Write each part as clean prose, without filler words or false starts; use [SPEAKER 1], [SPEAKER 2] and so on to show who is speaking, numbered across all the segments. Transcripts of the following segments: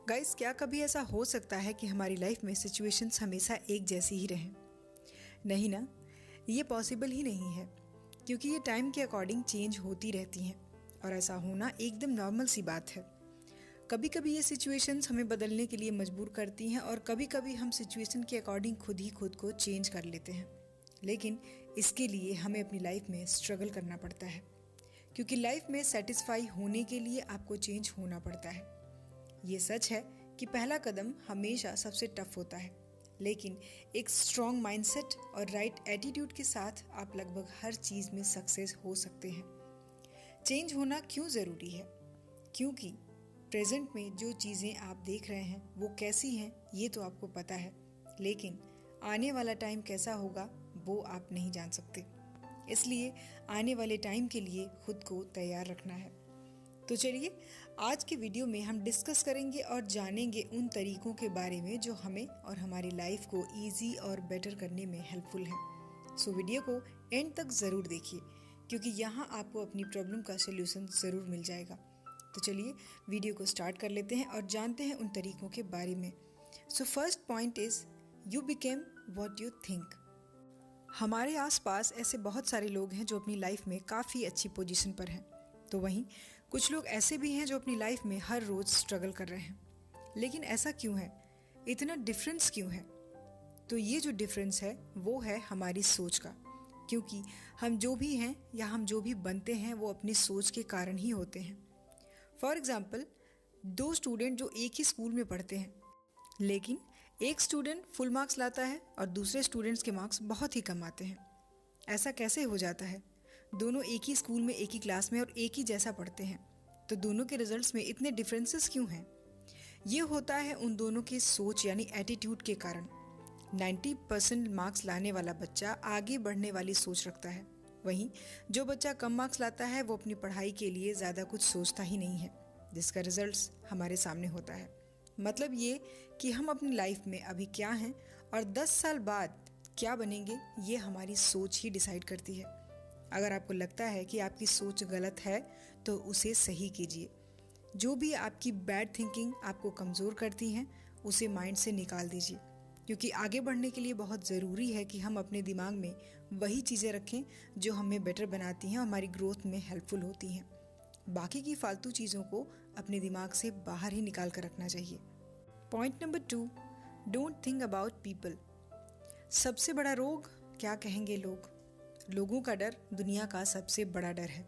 [SPEAKER 1] Guys, क्या कभी ऐसा हो सकता है कि हमारी लाइफ में सिचुएशंस हमेशा एक जैसी ही रहें? नहीं ना, ये पॉसिबल ही नहीं है, क्योंकि ये टाइम के अकॉर्डिंग चेंज होती रहती हैं और ऐसा होना एकदम नॉर्मल सी बात है। कभी कभी ये सिचुएशंस हमें बदलने के लिए मजबूर करती हैं और कभी कभी हम सिचुएशन के अकॉर्डिंग खुद ही खुद को चेंज कर लेते हैं। लेकिन इसके लिए हमें अपनी लाइफ में स्ट्रगल करना पड़ता है, क्योंकि लाइफ में सेटिस्फाई होने के लिए आपको चेंज होना पड़ता है। ये सच है कि पहला कदम हमेशा सबसे टफ होता है, लेकिन एक स्ट्रॉन्ग माइंडसेट और राइट एटीट्यूड के साथ आप लगभग हर चीज़ में सक्सेस हो सकते हैं। चेंज होना क्यों ज़रूरी है? क्योंकि प्रेजेंट में जो चीज़ें आप देख रहे हैं वो कैसी हैं ये तो आपको पता है, लेकिन आने वाला टाइम कैसा होगा वो आप नहीं जान सकते। इसलिए आने वाले टाइम के लिए खुद को तैयार रखना है। तो चलिए, आज के वीडियो में हम डिस्कस करेंगे और जानेंगे उन तरीकों के बारे में जो हमें और हमारी लाइफ को इजी और बेटर करने में हेल्पफुल हैं। सो वीडियो को एंड तक ज़रूर देखिए, क्योंकि यहाँ आपको अपनी प्रॉब्लम का सलूशन ज़रूर मिल जाएगा। तो चलिए वीडियो को स्टार्ट कर लेते हैं और जानते हैं उन तरीकों के बारे में। So first point is you became what you think. हमारे आसपास ऐसे बहुत सारे लोग हैं जो अपनी लाइफ में काफ़ी अच्छी पोजीशन पर हैं, तो वहीं कुछ लोग ऐसे भी हैं जो अपनी लाइफ में हर रोज़ स्ट्रगल कर रहे हैं। लेकिन ऐसा क्यों है? इतना डिफरेंस क्यों है? तो ये जो डिफरेंस है वो है हमारी सोच का, क्योंकि हम जो भी हैं या हम जो भी बनते हैं वो अपनी सोच के कारण ही होते हैं। फॉर एग्ज़ाम्पल, दो स्टूडेंट जो एक ही स्कूल में पढ़ते हैं, लेकिन एक स्टूडेंट फुल मार्क्स लाता है और दूसरे स्टूडेंट्स के मार्क्स बहुत ही कम आते हैं। ऐसा कैसे हो जाता है? दोनों एक ही स्कूल में, एक ही क्लास में और एक ही जैसा पढ़ते हैं, तो दोनों के रिजल्ट्स में इतने डिफरेंसेस क्यों हैं? ये होता है उन दोनों की सोच यानी एटीट्यूड के कारण। 90% मार्क्स लाने वाला बच्चा आगे बढ़ने वाली सोच रखता है, वहीं जो बच्चा कम मार्क्स लाता है वो अपनी पढ़ाई के लिए ज़्यादा कुछ सोचता ही नहीं है, जिसका रिजल्ट्स हमारे सामने होता है। मतलब ये कि हम अपनी लाइफ में अभी क्या हैं और 10 साल बाद क्या बनेंगे, ये हमारी सोच ही डिसाइड करती है। अगर आपको लगता है कि आपकी सोच गलत है तो उसे सही कीजिए। जो भी आपकी बैड थिंकिंग आपको कमज़ोर करती हैं उसे माइंड से निकाल दीजिए, क्योंकि आगे बढ़ने के लिए बहुत ज़रूरी है कि हम अपने दिमाग में वही चीज़ें रखें जो हमें बेटर बनाती हैं और हमारी ग्रोथ में हेल्पफुल होती हैं। बाकी की फालतू चीज़ों को अपने दिमाग से बाहर ही निकाल कर रखना चाहिए। Point number 2, don't think about people. सबसे बड़ा रोग क्या कहेंगे लोग? लोगों का डर दुनिया का सबसे बड़ा डर है।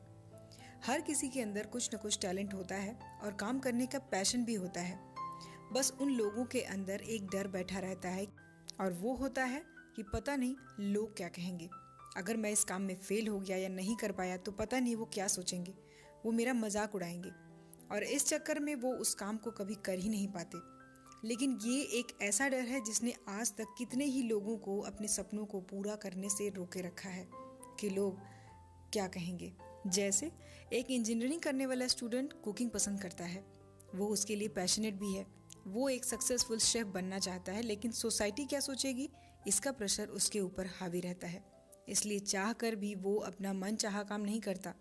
[SPEAKER 1] हर किसी के अंदर कुछ न कुछ टैलेंट होता है और काम करने का पैशन भी होता है। बस उन लोगों के अंदर एक डर बैठा रहता है और वो होता है कि पता नहीं लोग क्या कहेंगे। अगर मैं इस काम में फेल हो गया या नहीं कर पाया तो पता नहीं वो क्या सोचेंगे, वो मेरा मजाक उड़ाएंगे, और इस चक्कर में वो उस काम को कभी कर ही नहीं पाते। लेकिन ये एक ऐसा डर है जिसने आज तक कितने ही लोगों को अपने सपनों को पूरा करने से रोके रखा है कि लोग क्या कहेंगे। जैसे एक इंजीनियरिंग करने वाला स्टूडेंट कुकिंग पसंद करता है, वो उसके लिए पैशनेट भी है, वो एक सक्सेसफुल शेफ बनना चाहता है, लेकिन सोसाइटी क्या सोचेगी, इसका प्रेशर उसके ऊपर हावी रहता है। इसलिए चाह कर भी वो अपना मन चाहा काम नहीं करता,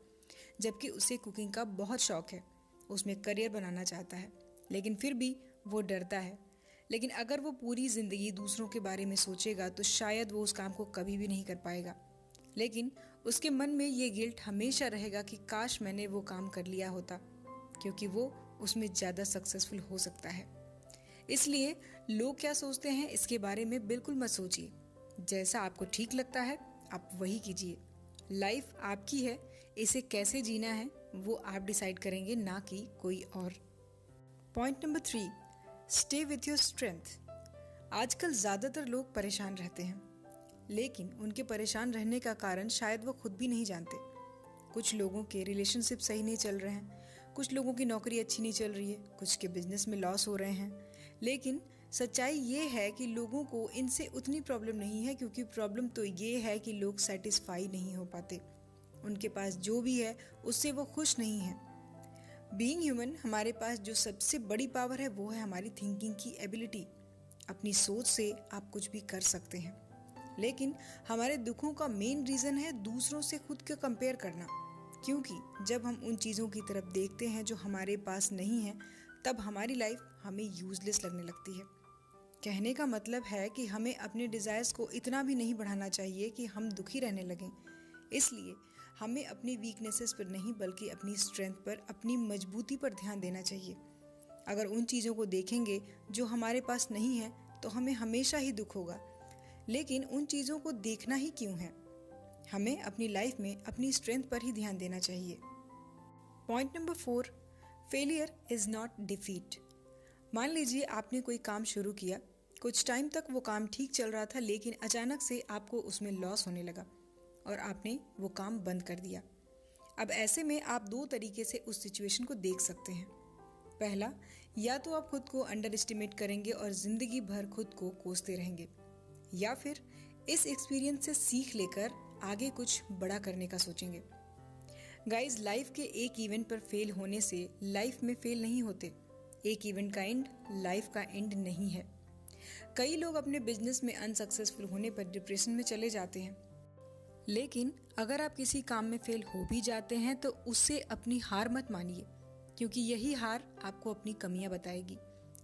[SPEAKER 1] जबकि उसे कुकिंग का बहुत शौक है, उसमें करियर बनाना चाहता है, लेकिन फिर भी वो डरता है। लेकिन अगर वो पूरी ज़िंदगी दूसरों के बारे में सोचेगा तो शायद वो उस काम को कभी भी नहीं कर पाएगा। लेकिन उसके मन में ये गिल्ट हमेशा रहेगा कि काश मैंने वो काम कर लिया होता, क्योंकि वो उसमें ज़्यादा सक्सेसफुल हो सकता है। इसलिए लोग क्या सोचते हैं इसके बारे में बिल्कुल मत सोचिए। जैसा आपको ठीक लगता है आप वही कीजिए। लाइफ आपकी है, इसे कैसे जीना है वो आप डिसाइड करेंगे, ना कि कोई और। Point number 3, stay with your strength. आजकल ज़्यादातर लोग परेशान रहते हैं, लेकिन उनके परेशान रहने का कारण शायद वो खुद भी नहीं जानते। कुछ लोगों के रिलेशनशिप सही नहीं चल रहे हैं, कुछ लोगों की नौकरी अच्छी नहीं चल रही है, कुछ के बिजनेस में लॉस हो रहे हैं। लेकिन सच्चाई ये है कि लोगों को इनसे उतनी प्रॉब्लम नहीं है, क्योंकि प्रॉब्लम तो ये है कि लोग सेटिस्फाई नहीं हो पाते। उनके पास जो भी है उससे वो खुश नहीं है। बीइंग ह्यूमन, हमारे पास जो सबसे बड़ी पावर है वो है हमारी थिंकिंग की एबिलिटी। अपनी सोच से आप कुछ भी कर सकते हैं, लेकिन हमारे दुखों का मेन रीज़न है दूसरों से खुद को कंपेयर करना। क्योंकि जब हम उन चीज़ों की तरफ देखते हैं जो हमारे पास नहीं है, तब हमारी लाइफ हमें यूजलेस लगने लगती है। कहने का मतलब है कि हमें अपने डिज़ायर्स को इतना भी नहीं बढ़ाना चाहिए कि हम दुखी रहने लगें। इसलिए हमें अपनी वीकनेसेस पर नहीं बल्कि अपनी स्ट्रेंथ पर, अपनी मजबूती पर ध्यान देना चाहिए। अगर उन चीज़ों को देखेंगे जो हमारे पास नहीं है तो हमें हमेशा ही दुख होगा। लेकिन उन चीज़ों को देखना ही क्यों है? हमें अपनी लाइफ में अपनी स्ट्रेंथ पर ही ध्यान देना चाहिए। Point number 4, failure is not defeat. मान लीजिए आपने कोई काम शुरू किया, कुछ टाइम तक वो काम ठीक चल रहा था, लेकिन अचानक से आपको उसमें लॉस होने लगा और आपने वो काम बंद कर दिया। अब ऐसे में आप दो तरीके से उस सिचुएशन को देख सकते हैं। पहला, या तो आप खुद को अंडर एस्टिमेट करेंगे और ज़िंदगी भर खुद को कोसते रहेंगे, या फिर इस एक्सपीरियंस से सीख लेकर आगे कुछ बड़ा करने का सोचेंगे। गाइज, लाइफ के एक इवेंट पर फेल होने से लाइफ में फेल नहीं होते। एक इवेंट का एंड लाइफ का एंड नहीं है। कई लोग अपने बिजनेस में अनसक्सेसफुल होने पर डिप्रेशन में चले जाते हैं। लेकिन अगर आप किसी काम में फेल हो भी जाते हैं तो उससे अपनी हार मत मानिए, क्योंकि यही हार आपको अपनी कमियां बताएगी।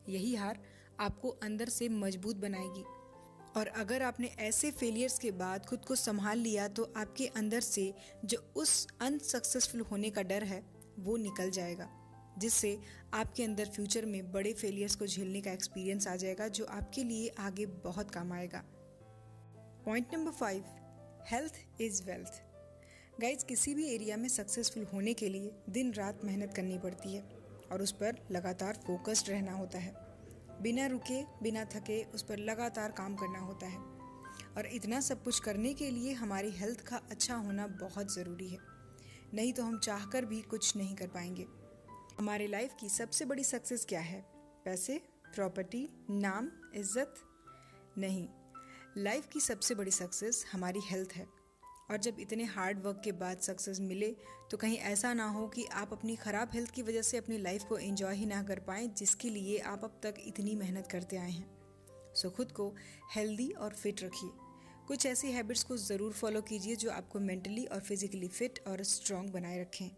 [SPEAKER 1] यही हार आपको अंदर से मजबूत बनाएगी। और अगर आपने ऐसे फेलियर्स के बाद खुद को संभाल लिया तो आपके अंदर से जो उस अनसक्सेसफुल होने का डर है वो निकल जाएगा, जिससे आपके अंदर फ्यूचर में बड़े फेलियर्स को झेलने का एक्सपीरियंस आ जाएगा, जो आपके लिए आगे बहुत काम आएगा। Point number 5, health is wealth. Guys, किसी भी एरिया में सक्सेसफुल होने के लिए दिन रात मेहनत करनी पड़ती है और उस पर लगातार फोकस्ड रहना होता है। बिना रुके, बिना थके उस पर लगातार काम करना होता है। और इतना सब कुछ करने के लिए हमारी हेल्थ का अच्छा होना बहुत ज़रूरी है, नहीं तो हम चाहकर भी कुछ नहीं कर पाएंगे। हमारे लाइफ की सबसे बड़ी सक्सेस क्या है? पैसे, प्रॉपर्टी, नाम, इज्जत? नहीं, लाइफ की सबसे बड़ी सक्सेस हमारी हेल्थ है। और जब इतने हार्ड वर्क के बाद सक्सेस मिले तो कहीं ऐसा ना हो कि आप अपनी ख़राब हेल्थ की वजह से अपनी लाइफ को एंजॉय ही ना कर पाएँ, जिसके लिए आप अब तक इतनी मेहनत करते आए हैं। सो खुद को हेल्दी और फिट रखिए। कुछ ऐसी हैबिट्स को ज़रूर फॉलो कीजिए जो आपको मेंटली और फिजिकली फिट और स्ट्रॉन्ग बनाए रखें।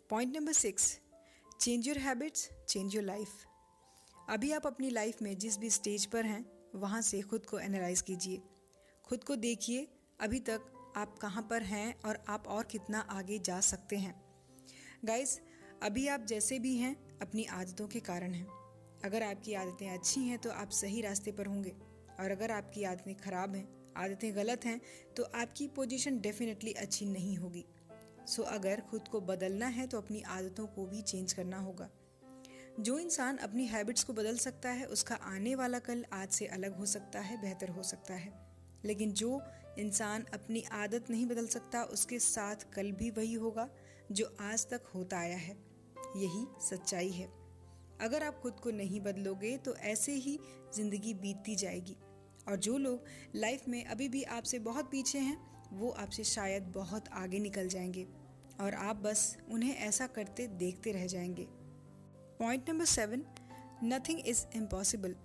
[SPEAKER 1] Point number 6, change your habits, change your life. अभी आप अपनी लाइफ में जिस भी स्टेज पर हैं वहाँ से खुद को एनालाइज कीजिए। खुद को देखिए, अभी तक आप कहाँ पर हैं और आप और कितना आगे जा सकते हैं। गाइस, अभी आप जैसे भी हैं अपनी आदतों के कारण हैं। अगर आपकी आदतें अच्छी हैं तो आप सही रास्ते पर होंगे, और अगर आपकी आदतें ख़राब हैं, आदतें गलत हैं, तो आपकी पोजीशन डेफिनेटली अच्छी नहीं होगी। सो अगर खुद को बदलना है तो अपनी आदतों को भी चेंज करना होगा। जो इंसान अपनी हैबिट्स को बदल सकता है उसका आने वाला कल आज से अलग हो सकता है, बेहतर हो सकता है। लेकिन जो इंसान अपनी आदत नहीं बदल सकता उसके साथ कल भी वही होगा जो आज तक होता आया है। यही सच्चाई है। अगर आप खुद को नहीं बदलोगे तो ऐसे ही ज़िंदगी बीतती जाएगी, और जो लोग लाइफ में अभी भी आपसे बहुत पीछे हैं वो आपसे शायद बहुत आगे निकल जाएंगे, और आप बस उन्हें ऐसा करते देखते रह जाएंगे। Point number 7, nothing is impossible.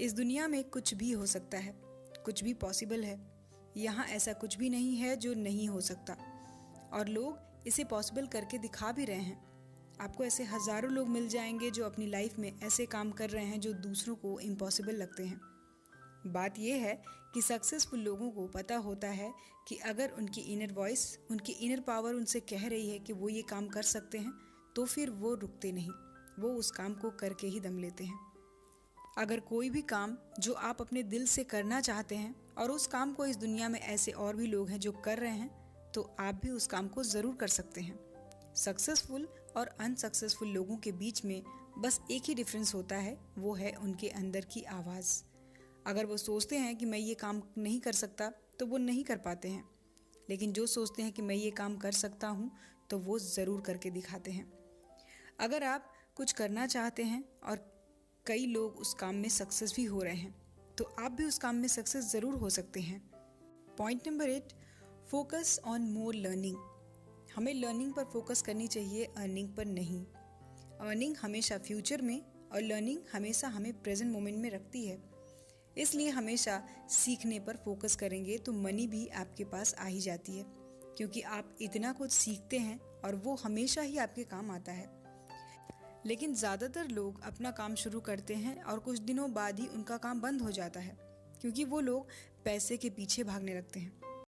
[SPEAKER 1] इस दुनिया में कुछ भी हो सकता है, कुछ भी पॉसिबल है। यहाँ ऐसा कुछ भी नहीं है जो नहीं हो सकता, और लोग इसे पॉसिबल करके दिखा भी रहे हैं। आपको ऐसे हज़ारों लोग मिल जाएंगे जो अपनी लाइफ में ऐसे काम कर रहे हैं जो दूसरों को इम्पॉसिबल लगते हैं। बात यह है कि सक्सेसफुल लोगों को पता होता है कि अगर उनकी इनर वॉइस, उनकी इनर पावर उनसे कह रही है कि वो ये काम कर सकते हैं, तो फिर वो रुकते नहीं, वो उस काम को करके ही दम लेते हैं। अगर कोई भी काम जो आप अपने दिल से करना चाहते हैं और उस काम को इस दुनिया में ऐसे और भी लोग हैं जो कर रहे हैं, तो आप भी उस काम को ज़रूर कर सकते हैं। सक्सेसफुल और अनसक्सेसफुल लोगों के बीच में बस एक ही डिफरेंस होता है, वो है उनके अंदर की आवाज़। अगर वो सोचते हैं कि मैं ये काम नहीं कर सकता तो वो नहीं कर पाते हैं, लेकिन जो सोचते हैं कि मैं ये काम कर सकता हूँ तो वो ज़रूर करके दिखाते हैं। अगर आप कुछ करना चाहते हैं और कई लोग उस काम में सक्सेस भी हो रहे हैं, तो आप भी उस काम में सक्सेस ज़रूर हो सकते हैं। Point number 8, focus on more learning. हमें लर्निंग पर फोकस करनी चाहिए, अर्निंग पर नहीं। अर्निंग हमेशा फ्यूचर में और लर्निंग हमेशा हमें प्रेजेंट मोमेंट में रखती है। इसलिए हमेशा सीखने पर फोकस करेंगे तो मनी भी आपके पास आ ही जाती है, क्योंकि आप इतना कुछ सीखते हैं और वो हमेशा ही आपके काम आता है। लेकिन ज़्यादातर लोग अपना काम शुरू करते हैं और कुछ दिनों बाद ही उनका काम बंद हो जाता है, क्योंकि वो लोग पैसे के पीछे भागने लगते हैं।